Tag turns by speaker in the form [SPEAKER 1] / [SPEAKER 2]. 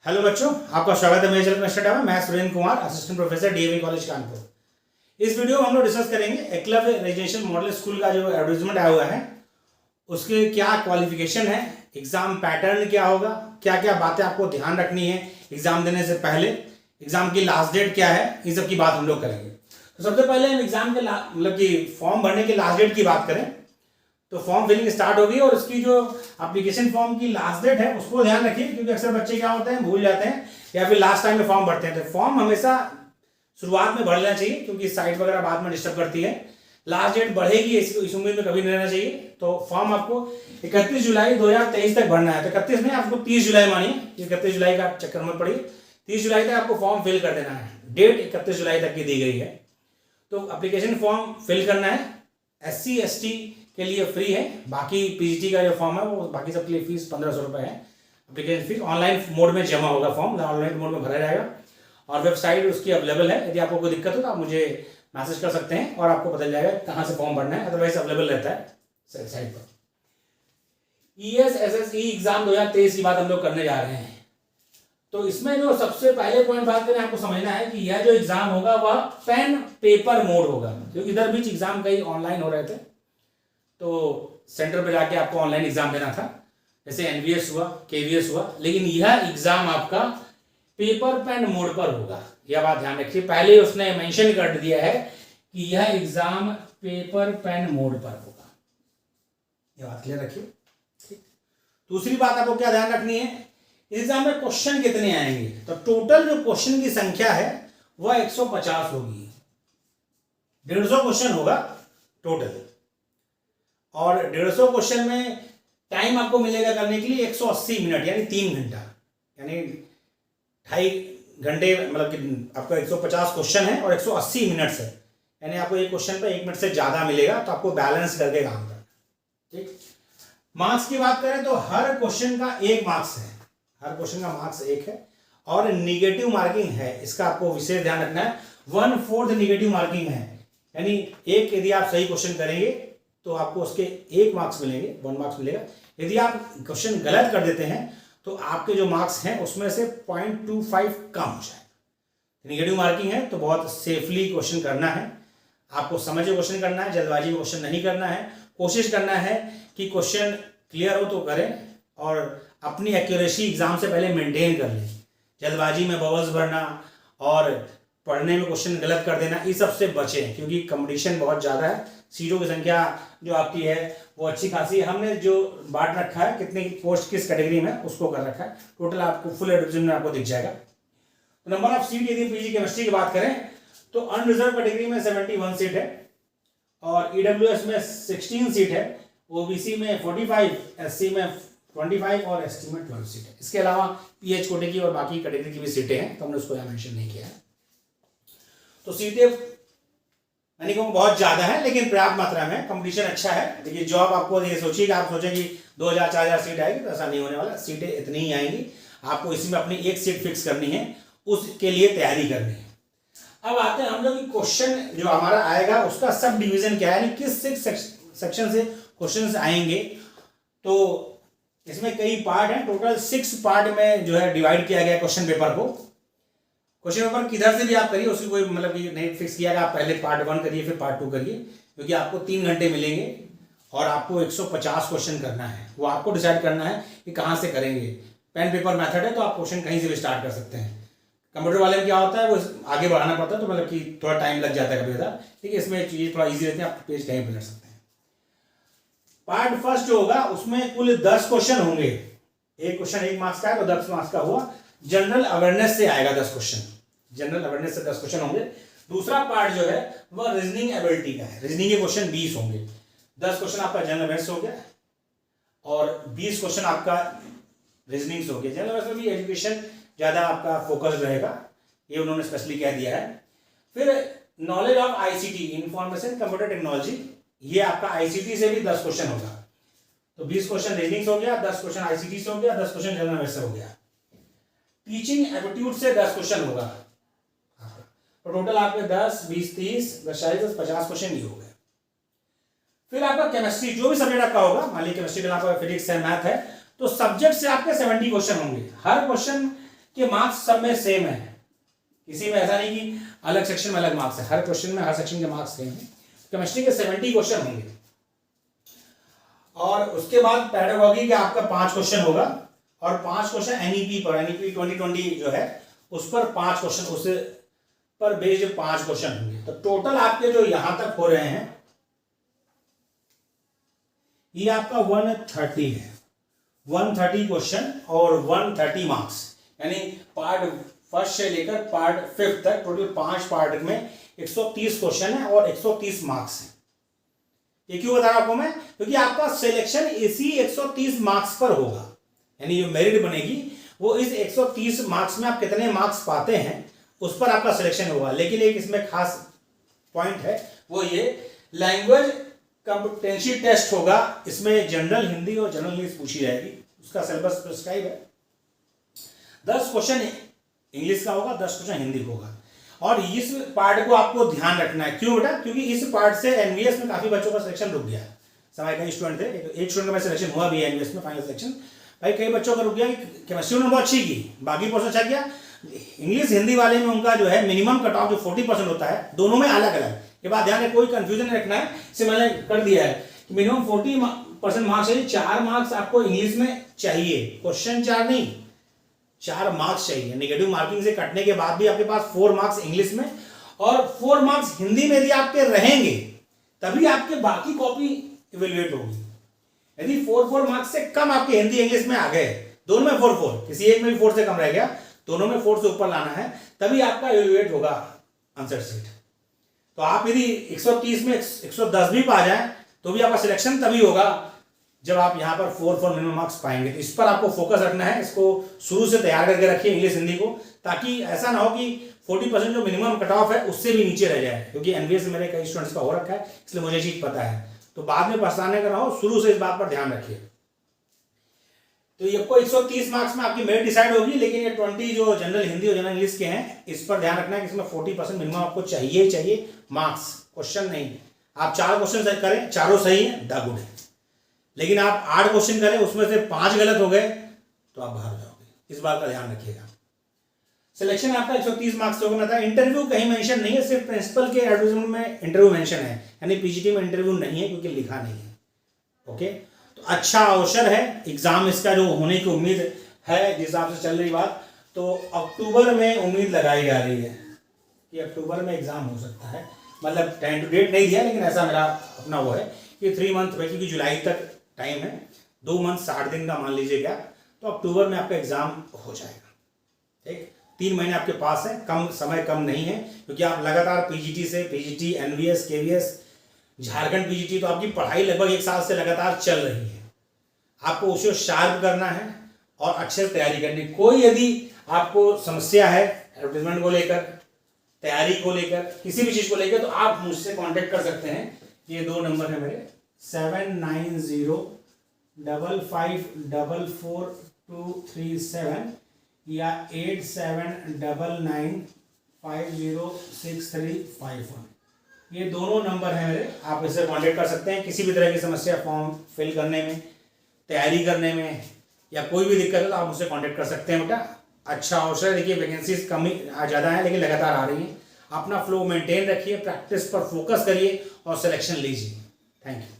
[SPEAKER 1] Hello बच्चों, आपका स्वागत है मेरे चैनल में स्टडी में। मैं Surendra Kumar, assistant professor DAV college Kanpur. इस वीडियो में हम लोग डिस्कस करेंगे एकलव्य रेजिडेंशियल मॉडल स्कूल का जो एडवर्टाइजमेंट आया हुआ है उसके क्या क्वालिफिकेशन है, एग्जाम पैटर्न क्या होगा, क्या क्या बातें आपको ध्यान रखनी है एग्जाम देने से पहले, एग्जाम की लास्ट डेट क्या है, इन सब की बात हम लोग करेंगे। तो सबसे पहले हम एग्जाम के मतलब कि फॉर्म भरने की लास्ट डेट की बात करें तो फॉर्म फिलिंग स्टार्ट होगी और उसकी जो एप्लीकेशन फॉर्म की लास्ट डेट है उसको ध्यान रखिए, क्योंकि अक्सर बच्चे क्या होते हैं भूल जाते हैं या फिर लास्ट टाइम में फॉर्म भरते हैं। तो फॉर्म हमेशा शुरुआत में भर लेना चाहिए, क्योंकि साइट वगैरह बाद में डिस्टर्ब करती है। लास्ट डेट बढ़ेगी इस उम्मीद में कभी नहीं रहना चाहिए। तो फॉर्म आपको 31 जुलाई 2023 तक भरना है। तो 31 नहीं, आपको 30 जुलाई मानिए, 31 जुलाई का चक्कर मत पड़िए, 30 जुलाई तक आपको फॉर्म फिल कर देना है। डेट 31 जुलाई तक की दी गई है। तो एप्लीकेशन फॉर्म फिल करना है। SC ST के लिए फ्री है, बाकी PGT का जो फॉर्म है वो बाकी सबके लिए फीस 1500 रुपये है। एप्लीकेशन फीस ऑनलाइन मोड में जमा होगा, फॉर्म ऑनलाइन मोड में भरा जाएगा और वेबसाइट उसकी अवेलेबल है। यदि आपको कोई दिक्कत हो तो आप मुझे मैसेज कर सकते हैं और आपको पता जाएगा कहाँ से फॉर्म भरना है, अदरवाइज अवेलेबल रहता है साइट पर। ESSSE एग्जाम 2023 की बात हम लोग करने जा रहे हैं। तो इसमें जो सबसे पहले पॉइंट बात करें, आपको समझना है कि यह जो एग्जाम होगा वह पेन पेपर मोड होगा, क्योंकि इधर बीच एग्जाम कई ऑनलाइन हो रहे थे तो सेंटर पे जाके आपको ऑनलाइन एग्जाम देना था, जैसे NVS हुआ, KVS हुआ, लेकिन यह एग्जाम आपका पेपर पेन मोड पर होगा। यह बात ध्यान रखिए, पहले उसने मेंशन कर दिया है कि यह एग्जाम पेपर पेन मोड पर होगा। यह बात क्लियर रखिए। दूसरी बात आपको क्या ध्यान रखनी है, एग्जाम में क्वेश्चन कितने आएंगे। तो टोटल जो क्वेश्चन की संख्या है वह 150 होगी, 150 क्वेश्चन होगा टोटल, और 150 क्वेश्चन में टाइम आपको मिलेगा करने के लिए 180 मिनट यानी 3 घंटा, यानी 2.5 घंटे, मतलब कि आपका 150 क्वेश्चन है और 180 मिनट्स है, यानी आपको एक क्वेश्चन पे 1 मिनट से ज्यादा मिलेगा। तो आपको बैलेंस करके काम करना। ठीक, मार्क्स की बात करें तो हर क्वेश्चन का 1 मार्क्स है, हर क्वेश्चन का मार्क्स 1 है और निगेटिव मार्किंग है, इसका आपको विशेष ध्यान रखना है। 1/4 निगेटिव मार्किंग है, यानी एक यदि आप सही क्वेश्चन करेंगे तो आपको उसके 1 मार्क्स मिलेंगे, 1 मार्क्स मिलेगा। यदि आप क्वेश्चन गलत कर देते हैं तो आपके जो मार्क्स हैं उसमें से 0.25 कम हो जाएगा। निगेटिव मार्किंग है तो बहुत सेफली क्वेश्चन करना है, आपको समझ के क्वेश्चन करना है, जल्दबाजी में क्वेश्चन नहीं करना है। कोशिश करना है कि क्वेश्चन क्लियर हो तो करें और अपनी एक्यूरेसी एग्जाम से पहले मेंटेन कर लें। जल्दबाजी में बबल्स भरना और पढ़ने में क्वेश्चन गलत कर देना, इस सब से बचें, क्योंकि कंपटीशन बहुत ज़्यादा है। सीटों की संख्या जो आपकी है वो अच्छी खासी है। हमने जो बांट रखा है कितनी पोस्ट किस कैटेगरी में उसको कर रखा है, टोटल आपको फुल एडवर्टाइजमेंट में आपको दिख जाएगा। तो नंबर ऑफ सीट यदि PG केमिस्ट्री की बात करें तो अनरिजर्व कैटेगरी में 71 सीट है और EWS में 16 सीट है, OBC में 45, SC में 25 और ST में 12 सीट है। इसके अलावा PH कोटे की और बाकी कैटेगरी की भी सीटें हैं, तो हमने उसको यहाँ मेंशन नहीं किया है। तो सीटें यानी कि बहुत ज्यादा है लेकिन पर्याप्त मात्रा में, कंपटीशन अच्छा है। देखिए जॉब आपको ये सोचिए कि आप सोचें कि 2000-4000 सीट आएगी, तो ऐसा नहीं होने वाला। सीटें इतनी ही आएंगी, आपको इसी में अपनी एक सीट फिक्स करनी है, उसके लिए तैयारी करनी है। अब आते हैं हम लोग कि क्वेश्चन जो हमारा आएगा उसका सब डिवीजन क्या है, यानी किस 6 सेक्शन से क्वेश्चन आएंगे। तो इसमें कई पार्ट हैं, टोटल 6 पार्ट में जो है डिवाइड किया गया क्वेश्चन पेपर को। क्वेश्चन पेपर किधर से भी आप करिए, उसकी कोई मतलब कि नहीं फिक्स किया कि आप पहले पार्ट 1 करिए फिर पार्ट 2 करिए, क्योंकि आपको 3 घंटे मिलेंगे और आपको 150 क्वेश्चन करना है। वो आपको डिसाइड करना है कि कहाँ से करेंगे। पेन पेपर मेथड है तो आप क्वेश्चन कहीं से भी स्टार्ट कर सकते हैं। कंप्यूटर वाले में क्या होता है, वो आगे बढ़ाना पड़ता है, तो मतलब कि थोड़ा टाइम लग जाता है कभी ज़्यादा। ठीक है, इसमें चीज़ थोड़ा ईजी रहती है, आप पेज कहीं पर लड़ सकते हैं। पार्ट फर्स्ट जो होगा उसमें कुल 10 क्वेश्चन होंगे। एक क्वेश्चन 1 मार्क्स का है तो 10 मार्क्स का हुआ। जनरल अवेयरनेस से आएगा 10 क्वेश्चन, जनरल अवेयरनेस से 10 क्वेश्चन होंगे। दूसरा पार्ट जो है वह रीजनिंग एबिलिटी का है, रीजनिंग के क्वेश्चन 20 होंगे। 10 क्वेश्चन आपका जनरल अवेयरनेस हो गया और 20 क्वेश्चन आपका रीजनिंग से हो गया। जनरल अवेयरनेस में भी एजुकेशन ज़्यादा आपका फोकस रहेगा, ये उन्होंने स्पेशली कह दिया है। फिर knowledge of ICT, information computer technology, ये आपका ICT से भी 10 क्वेश्चन होगा। तो 20 क्वेश्चन रीजनिंग से हो गया, 10 क्वेश्चन ICT से हो गया, 10 क्वेश्चन जनरल अवेयरनेस से हो गया। टीचिंग एप्टीट्यूड से 10 क्वेश्चन होगा, तो टोटल आपके 10, 20, 30, 10, 40, 50 क्वेश्चन ये हो गए। फिर आपका केमिस्ट्री, जो भी सब्जेक्ट आपका होगा, मान लीजिए केमिस्ट्री के अलावा फिजिक्स है, मैथ है, तो सब्जेक्ट से आपके 70 क्वेश्चन होंगे। हर क्वेश्चन कि मार्क्स सब में सेम है, किसी में ऐसा नहीं कि अलग सेक्शन में अलग मार्क्स है, हर क्वेश्चन में हर सेक्शन के मार्क्स सेम है। केमिस्ट्री के 70 क्वेश्चन होंगे और उसके बाद पेडागॉजी के आपका 5 क्वेश्चन होगा और 5 क्वेश्चन एनईपी पर, एनईपी 2020 जो है उस पर 5 क्वेश्चन, उस पर बेस्ड 5 क्वेश्चन होंगे। तो टोटल आपके जो यहां तक हो रहे हैं ये आपका 130 है, 130 क्वेश्चन और 130 मार्क्स, यानी पार्ट फर्स्ट से लेकर पार्ट 5 तक टोटल 5 पार्ट में 130 क्वेश्चन है और 130 मार्क्स है। ये क्यों बता रहा आपको मैं, क्योंकि आपका सिलेक्शन इसी 130 मार्क्स पर होगा, यानी जो मेरिट बनेगी वो इस 130 मार्क्स में आप कितने मार्क्स पाते हैं उस पर आपका सिलेक्शन होगा। लेकिन एक इसमें खास पॉइंट है, वो ये लैंग्वेज कॉम्पिटेंसी टेस्ट होगा, इसमें जनरल हिंदी और जनरल इंग्लिश पूछी जाएगी, उसका सिलेबस प्रिस्क्राइब है। 10 क्वेश्चन इंग्लिश का होगा, 10 क्वेश्चन हिंदी का होगा। और इस पार्ट को आपको ध्यान रखना है, क्यों बेटा, क्योंकि इस पार्ट से एनवीएस में काफी बच्चों का सिलेक्शन रुक गया। समय कई स्टूडेंट थे, एक स्टूडेंट का सिलेक्शन हुआ भी है एनवीएस में, फाइनल सिलेक्शन। भाई कई बच्चों का रुक गया कि केमिस्ट्री में बहुत अच्छी की, बाकी पोर्शन अच्छा किया, इंग्लिश हिंदी वाले में उनका जो है मिनिमम कट ऑफ जो 40% होता है, दोनों में अलग अलग। ये बात ध्यान है, कोई कंफ्यूजन नहीं रखना है, इसे मैंने कर दिया है कि मिनिमम 40% मार्क्स चाहिए, 4 मार्क्स आपको इंग्लिश में चाहिए, क्वेश्चन 4 नहीं 4 मार्क्स चाहिए। नेगेटिव मार्किंग से कटने के बाद भी आपके पास 4 मार्क्स इंग्लिश में और 4 मार्क्स हिंदी में यदि आपके रहेंगे तभी आपके बाकी कॉपी इवेल्युएट होगी। यदि 4 मार्क्स से कम आपके हिंदी इंग्लिश में आ गए, दोनों में 4, किसी एक में भी 4 से कम रह गया, दोनों में 4 से ऊपर लाना है, तभी आपका इवेल्युएट होगा आंसर शीट। तो आप यदि 130 में 110 भी पा जाए तो भी आपका सिलेक्शन तभी होगा जब आप यहाँ पर 4 मिनिमम मार्क्स पाएंगे। तो इस पर आपको फोकस रखना है, इसको शुरू से तैयार करके रखिए इंग्लिश हिंदी को, ताकि ऐसा ना हो कि 40% जो मिनिमम कट ऑफ है उससे भी नीचे रह जाए, क्योंकि एनवीएस में मेरे कई स्टूडेंट्स का हो रखा है, इसलिए मुझे चीज पता है। तो बाद में पछताने का ना हो, शुरू से इस बात पर ध्यान रखिए। तो ये आपको 130 मार्क्स में आपकी मेरिट डिसाइड होगी, लेकिन ये 20 जो जनरल हिंदी और जनरल इंग्लिश के हैं, इस पर ध्यान रखना है कि इसमें 40% मिनिमम आपको चाहिए मार्क्स, क्वेश्चन नहीं। आप 4 क्वेश्चन करें, चारों सही है, द गुड है, लेकिन आप 8 क्वेश्चन करें उसमें से 5 गलत हो गए तो आप बाहर जाओगे, इस बात का ध्यान रखिएगा। सिलेक्शन आपका 130 मार्क्स होगा। था इंटरव्यू कहीं मेंशन नहीं है, सिर्फ प्रिंसिपल के एडवर्टाइजमेंट में इंटरव्यू मेंशन है, यानी पीजीटी में इंटरव्यू नहीं है क्योंकि लिखा नहीं है। ओके, तो अच्छा अवसर है, एग्जाम इसका जो होने की उम्मीद है जिस हिसाब से चल रही बात, तो अक्टूबर में उम्मीद लगाई जा रही है कि अक्टूबर में एग्जाम हो सकता है। मतलब टाइम टू डेट नहीं दिया, लेकिन ऐसा मेरा अपना वो है कि 3 मंथ में, क्योंकि जुलाई तक टाइम है, 2 मंथ 60 दिन का मान लीजिए क्या, तो अक्टूबर में आपका एग्जाम हो जाएगा। ठीक, 3 महीने आपके पास है, कम समय कम नहीं है, क्योंकि आप लगातार पीजीटी से PGT, NVS, KVS, Jharkhand PGT, तो आपकी पढ़ाई लगभग 1 साल से लगातार चल रही है। आपको उसे शार्प करना है और अच्छे से तैयारी करनी। कोई यदि आपको समस्या है एडवर्टाइजमेंट को लेकर, तैयारी को लेकर, किसी भी चीज को लेकर, तो आप मुझसे कांटेक्ट कर सकते हैं। ये 2 नंबर है मेरे, 7905544237 या 8799506351। ये दोनों नंबर हैं मेरे, आप इससे कांटेक्ट कर सकते हैं। किसी भी तरह की समस्या फॉर्म फिल करने में, तैयारी करने में, या कोई भी दिक्कत है तो आप मुझसे कांटेक्ट कर सकते हैं बेटा। अच्छा अवसर, देखिए वैकेंसीज कम ही ज़्यादा है लेकिन लगातार आ रही हैं। अपना फ्लो मेंटेन रखिए, प्रैक्टिस पर फोकस करिए और सिलेक्शन लीजिए। Thank you.